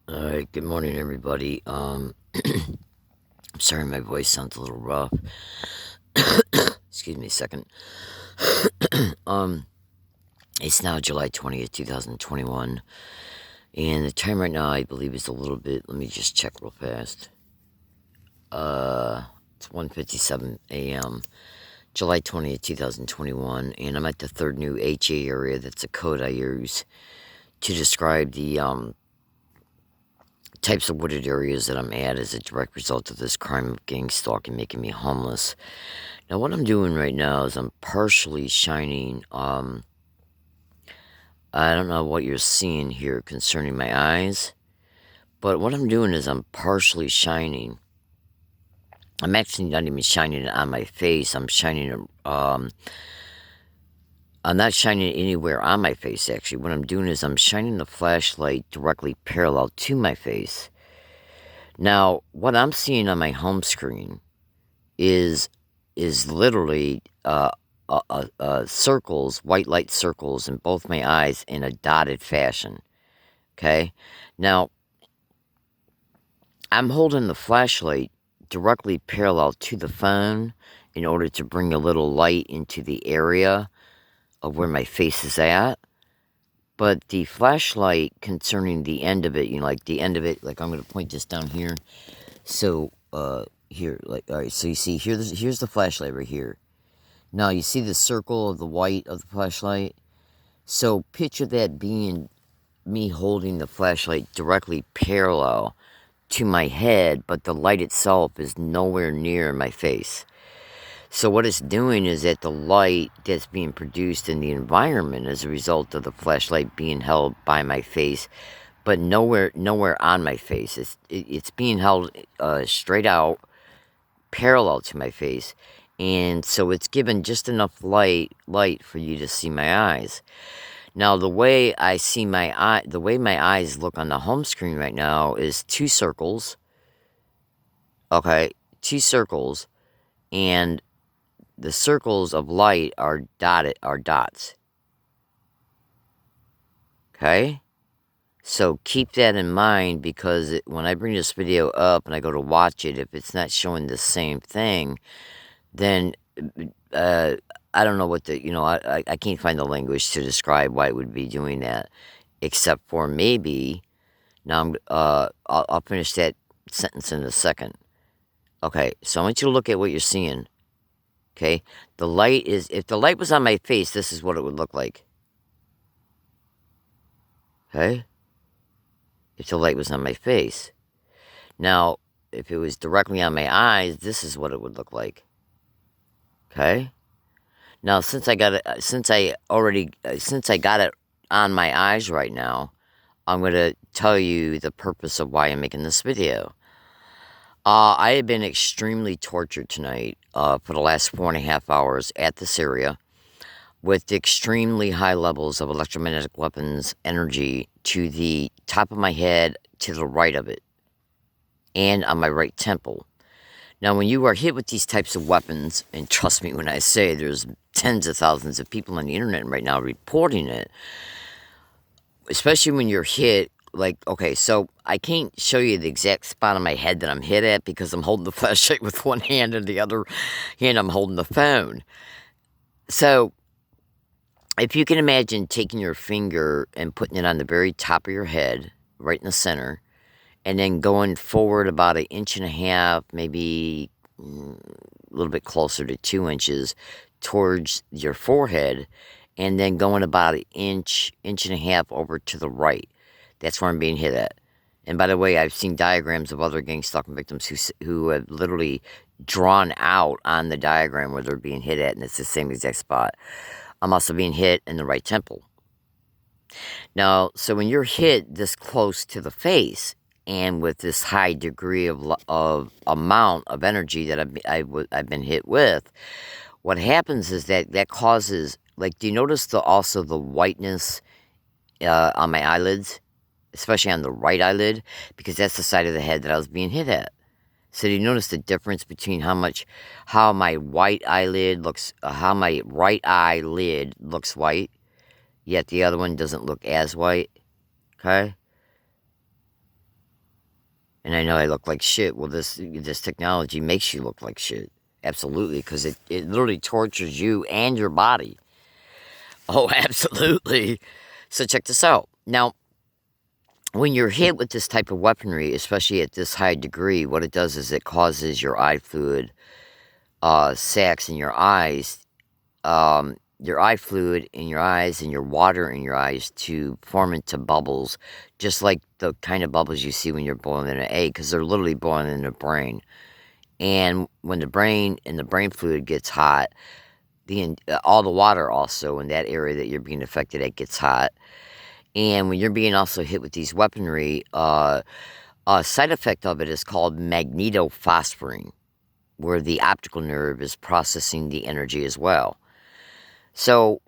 Alright, good morning everybody. I'm sorry my voice sounds a little rough. Excuse me a second. Um, it's now July 20th, 2021. And the time right now I believe is a little bit, let me just check real fast. It's 1:57 a.m. July 20th, 2021, and I'm at the third new HA area. That's a code I use to describe the types of wooded areas that I'm at as a direct result of this crime of gang stalking making me homeless. Now, what I'm doing right now is I'm partially shining, I don't know what you're seeing here concerning my eyes, but what I'm doing is I'm partially shining. I'm actually not even shining it on my face. I'm not shining it anywhere on my face, actually. What I'm doing is I'm shining the flashlight directly parallel to my face. Now, what I'm seeing on my home screen is literally circles, white light circles in both my eyes in a dotted fashion. Okay, now I'm holding the flashlight directly parallel to the phone in order to bring a little light into the area of where my face is at. But the flashlight concerning the end of it, like the end of it, like I'm going to point this down here. So, here, like, all right, so you see, here's the flashlight right here. Now, you see the circle of the white of the flashlight? So, picture that being me holding the flashlight directly parallel to my head, but the light itself is nowhere near my face. So, what it's doing is that the light that's being produced in the environment as a result of the flashlight being held by my face, but nowhere on my face. It's being held straight out parallel to my face, and so it's given just enough light for you to see my eyes. Now, the way my eyes look on the home screen right now is two circles. Okay, two circles, and the circles of light are dots. Okay, so keep that in mind, because when I bring this video up and I go to watch it, if it's not showing the same thing, then I don't know what I can't find the language to describe why it would be doing that, except for maybe, now I'll finish that sentence in a second. Okay, so I want you to look at what you're seeing, okay? If the light was on my face, this is what it would look like, okay? If the light was on my face. Now, if it was directly on my eyes, this is what it would look like, okay? Now, since I got it on my eyes right now, I'm going to tell you the purpose of why I'm making this video. I have been extremely tortured tonight for the last 4.5 hours at this area with extremely high levels of electromagnetic weapons energy to the top of my head, to the right of it, and on my right temple. Now, when you are hit with these types of weapons, and trust me when I say there's tens of thousands of people on the internet right now reporting it, especially when you're hit, like, okay, so I can't show you the exact spot on my head that I'm hit at because I'm holding the flashlight with one hand and the other hand I'm holding the phone. So, if you can imagine taking your finger and putting it on the very top of your head, right in the center, and then going forward about 1.5 inches, maybe a little bit closer to 2 inches towards your forehead, and then going about 1.5 inches over to the right. That's where I'm being hit at. And by the way, I've seen diagrams of other gang stalking victims who have literally drawn out on the diagram where they're being hit at, and it's the same exact spot. I'm also being hit in the right temple. Now, so when you're hit this close to the face, and with this high degree of amount of energy that I've been hit with, what happens is that causes, like, do you notice also the whiteness on my eyelids, especially on the right eyelid, because that's the side of the head that I was being hit at. So do you notice the difference between how my right eyelid looks white, yet the other one doesn't look as white? Okay. And I know I look like shit. Well, this technology makes you look like shit. Absolutely, because it literally tortures you and your body. Oh, absolutely. So check this out. Now, when you're hit with this type of weaponry, especially at this high degree, what it does is it causes your eye fluid sacs in your eye fluid in your eyes and your water in your eyes to form into bubbles, just like the kind of bubbles you see when you're boiling an egg, because they're literally boiling in the brain. And when the brain and the brain fluid gets hot, all the water also in that area that you're being affected at gets hot. And when you're being also hit with these weaponry, a side effect of it is called magnetophosphoring, where the optical nerve is processing the energy as well. So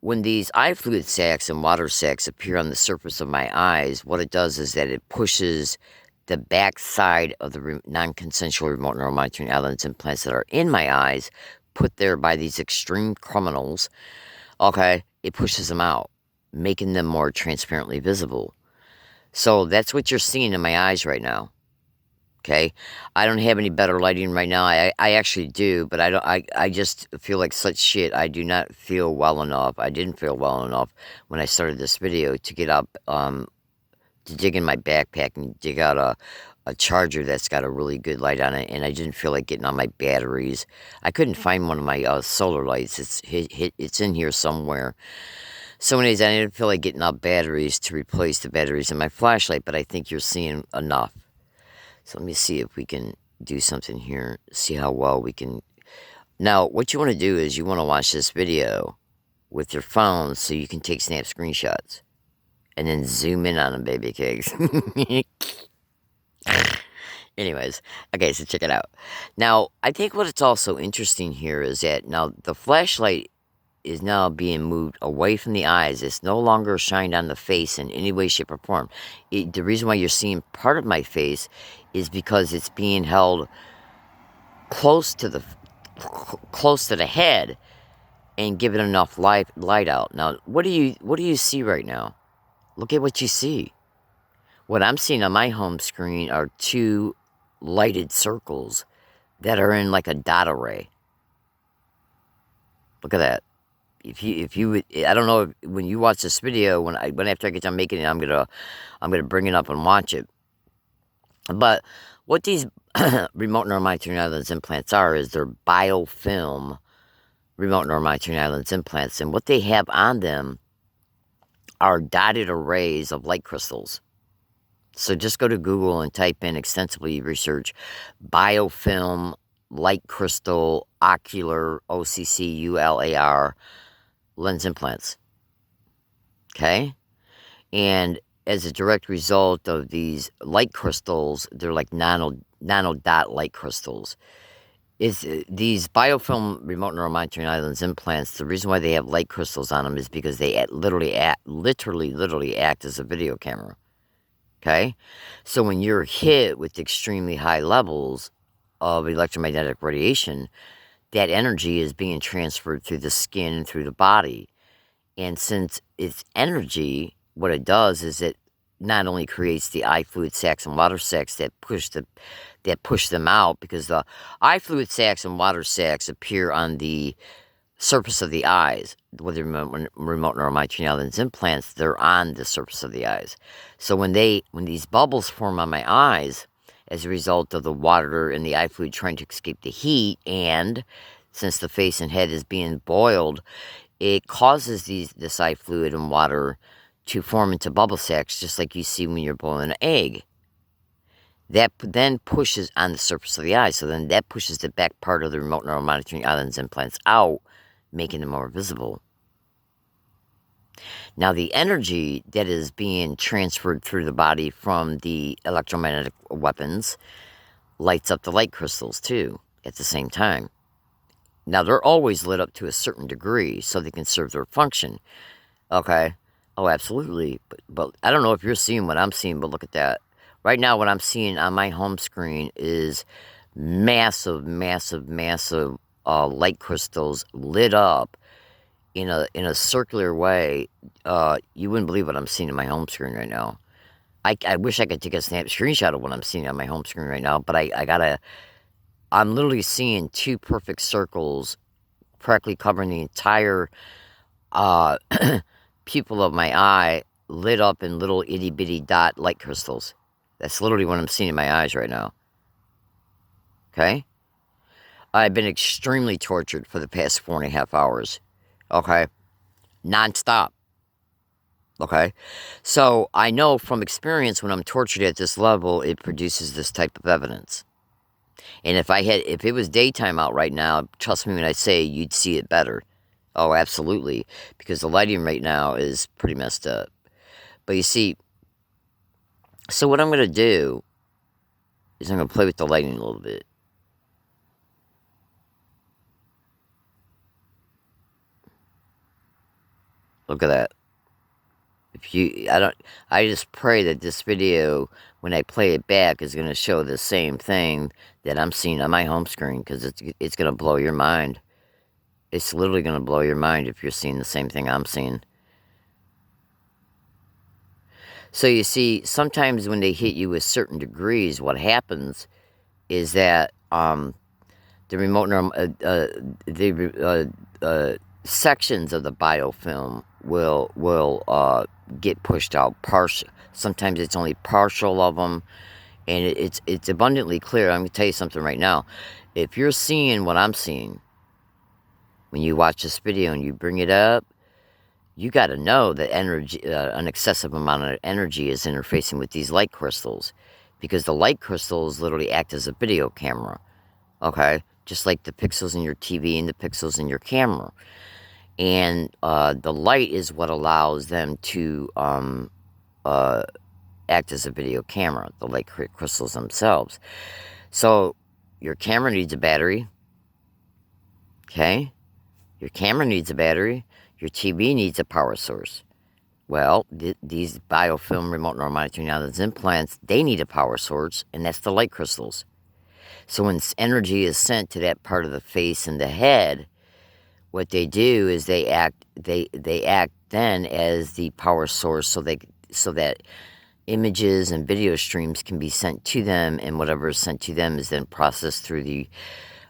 when these eye fluid sacs and water sacs appear on the surface of my eyes, what it does is that it pushes the back side of the non-consensual remote neuromonitoring eye lens implants that are in my eyes, put there by these extreme criminals, okay, it pushes them out, making them more transparently visible. So that's what you're seeing in my eyes right now. Okay, I don't have any better lighting right now. I actually do, but I don't. I just feel like such shit. I do not feel well enough. I didn't feel well enough when I started this video to get up, to dig in my backpack and dig out a charger that's got a really good light on it, and I didn't feel like getting on my batteries. I couldn't find one of my solar lights. It's in here somewhere. So anyways, I didn't feel like getting out batteries to replace the batteries in my flashlight, but I think you're seeing enough. So let me see if we can do something here, see how well we can. Now, what you want to do is you want to watch this video with your phone so you can take snap screenshots and then zoom in on them, baby cakes. Anyways, okay, so check it out. Now, I think what it's also interesting here is that now the flashlight is now being moved away from the eyes. It's no longer shined on the face in any way, shape, or form. The reason why you're seeing part of my face is because it's being held close to the head and given enough light out. Now, what do you see right now? Look at what you see. What I'm seeing on my home screen are two lighted circles that are in like a dot array. Look at that. If you would, I don't know if, when you watch this video, when after I get done making it, I'm gonna bring it up and watch it. But what these remote neuromonitoring eye lens implants are is they're biofilm remote neuromonitoring eye lens implants, and what they have on them are dotted arrays of light crystals. So just go to Google and type in extensively research biofilm light crystal ocular OCCULAR lens implants. Okay? And as a direct result of these light crystals, they're like nano dot light crystals. These biofilm remote neuromonitoring eye lens implants, the reason why they have light crystals on them is because they literally act as a video camera. Okay? So when you're hit with extremely high levels of electromagnetic radiation, that energy is being transferred through the skin and through the body. And since it's energy, what it does is it not only creates the eye fluid sacs and water sacs that push them out, because the eye fluid sacs and water sacs appear on the surface of the eyes. With the remote neuromonitoring eye lens implants, they're on the surface of the eyes. So when these bubbles form on my eyes as a result of the water and the eye fluid trying to escape the heat, and since the face and head is being boiled, it causes this eye fluid and water to form into bubble sacs, just like you see when you're boiling an egg. That then pushes on the surface of the eye, so then that pushes the back part of the remote neuromonitoring eye lens implants out, making them more visible. Now, the energy that is being transferred through the body from the electromagnetic weapons lights up the light crystals, too, at the same time. Now, they're always lit up to a certain degree so they can serve their function. Okay? Oh, absolutely. But I don't know if you're seeing what I'm seeing, but look at that. Right now, what I'm seeing on my home screen is massive light crystals lit up in a circular way. You wouldn't believe what I'm seeing in my home screen right now. I wish I could take a screenshot of what I'm seeing on my home screen right now, but I'm literally seeing two perfect circles correctly covering the entire uh, pupil of my eye, lit up in little itty bitty dot light crystals. That's literally what I'm seeing in my eyes right now. Okay? I've been extremely tortured for the past 4.5 hours. Okay? Non-stop. Okay? So I know from experience when I'm tortured at this level, it produces this type of evidence. And if it was daytime out right now, trust me when I say you'd see it better. Oh, absolutely. Because the lighting right now is pretty messed up. But you see, so what I'm going to do is I'm going to play with the lighting a little bit. Look at that. I just pray that this video, when I play it back, is going to show the same thing that I'm seeing on my home screen, because it's going to blow your mind. It's literally going to blow your mind if you're seeing the same thing I'm seeing. So you see, sometimes when they hit you with certain degrees, what happens is that the sections of the biofilm will get pushed out. Sometimes it's only partial of them, and it's abundantly clear. I'm going to tell you something right now. If you're seeing what I'm seeing when you watch this video and you bring it up, you got to know that energy, an excessive amount of energy is interfacing with these light crystals, because the light crystals literally act as a video camera, okay? Just like the pixels in your TV and the pixels in your camera. And the light is what allows them to act as a video camera, the light crystals themselves. So your camera needs a battery, okay? Your camera needs a battery. Your TV needs a power source. Well, these biofilm remote neural monitoring islands implants, they need a power source, and that's the light crystals. So when energy is sent to that part of the face and the head, what they do is they act then as the power source, so that images and video streams can be sent to them, and whatever is sent to them is then processed through the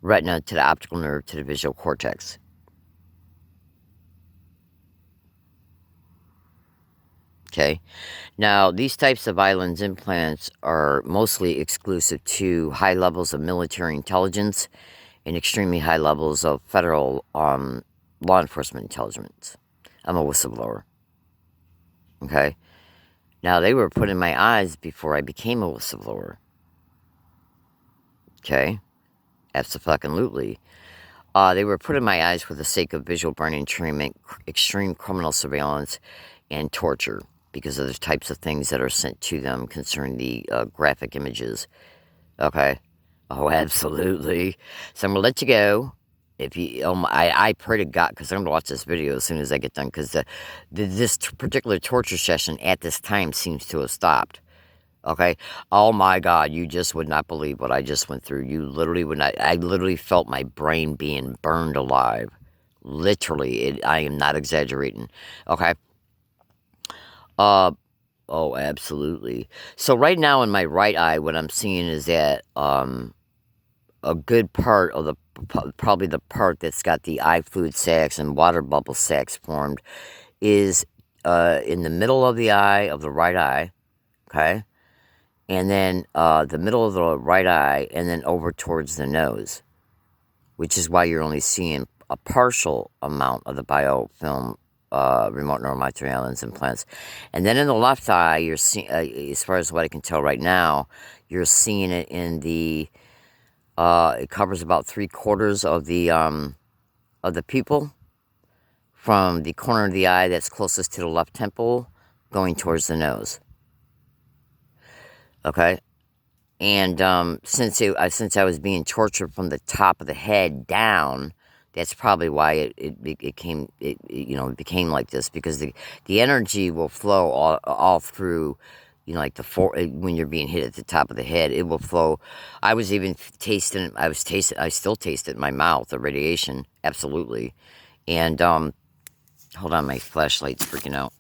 retina to the optical nerve to the visual cortex. Okay, now these types of islands implants are mostly exclusive to high levels of military intelligence and extremely high levels of federal law enforcement intelligence. I'm a whistleblower. Okay, now they were put in my eyes before I became a whistleblower. Okay, absolutely. They were put in my eyes for the sake of visual brain entrainment, extreme criminal surveillance, and torture, because of the types of things that are sent to them concerning the graphic images. Okay? Oh, absolutely. So I'm going to let you go. If you, I pray to God, because I'm going to watch this video as soon as I get done, because this particular torture session at this time seems to have stopped. Okay? Oh my God, you just would not believe what I just went through. You literally would not. I literally felt my brain being burned alive. Literally. I am not exaggerating. Okay? Oh, absolutely. So right now in my right eye, what I'm seeing is that a good part of probably the part that's got the eye fluid sacs and water bubble sacs formed is in the middle of the eye, of the right eye, okay? And then the middle of the right eye, and then over towards the nose, which is why you're only seeing a partial amount of the biofilm remote neural monitoring islands implants. And then in the left eye, you're seeing, as far as what I can tell right now, you're seeing it in the, it covers about 3/4 of the pupil, from the corner of the eye that's closest to the left temple going towards the nose. Okay? And since I was being tortured from the top of the head down, that's probably why it became like this, because the energy will flow all through, like when you're being hit at the top of the head, it will flow. I was even I still taste it in my mouth, the radiation, absolutely. And hold on, my flashlight's freaking out.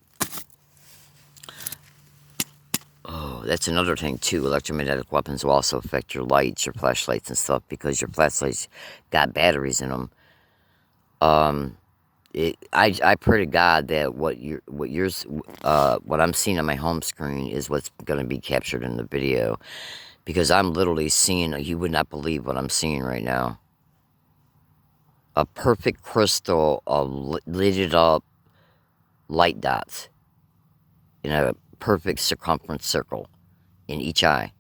Oh, that's another thing too. Electromagnetic weapons will also affect your lights, your flashlights and stuff, because your flashlights got batteries in them. I pray to God that what I'm seeing on my home screen is what's going to be captured in the video, because I'm literally seeing. You would not believe what I'm seeing right now. A perfect crystal of lighted up light dots in a perfect circumference circle in each eye.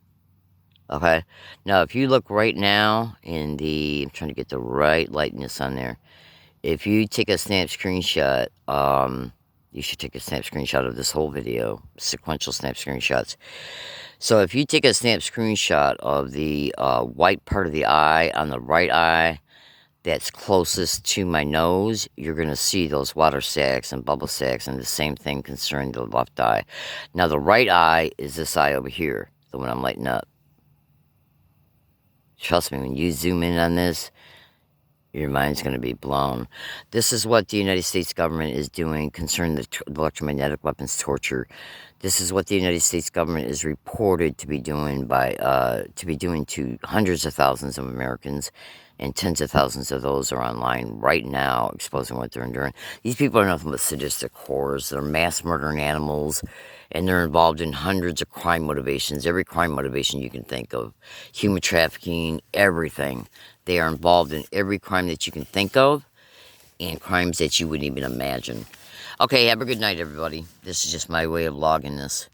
Okay? Now, if you look right now in the... I'm trying to get the right lightness on there. If you take a snap screenshot, you should take a snap screenshot of this whole video. Sequential snap screenshots. So if you take a snap screenshot of the white part of the eye on the right eye that's closest to my nose, you're going to see those water sacs and bubble sacs, and the same thing concerning the left eye. Now, the right eye is this eye over here, the one I'm lighting up. Trust me, when you zoom in on this, your mind's going to be blown. This is what the United States government is doing concerning the electromagnetic weapons torture. This is what the United States government is reported to be doing to hundreds of thousands of Americans, and tens of thousands of those are online right now exposing what they're enduring. These people are nothing but sadistic horrors. They're mass murdering animals, and they're involved in hundreds of crime motivations, every crime motivation you can think of. Human trafficking, everything. They are involved in every crime that you can think of, and crimes that you wouldn't even imagine. Okay, have a good night, everybody. This is just my way of logging this.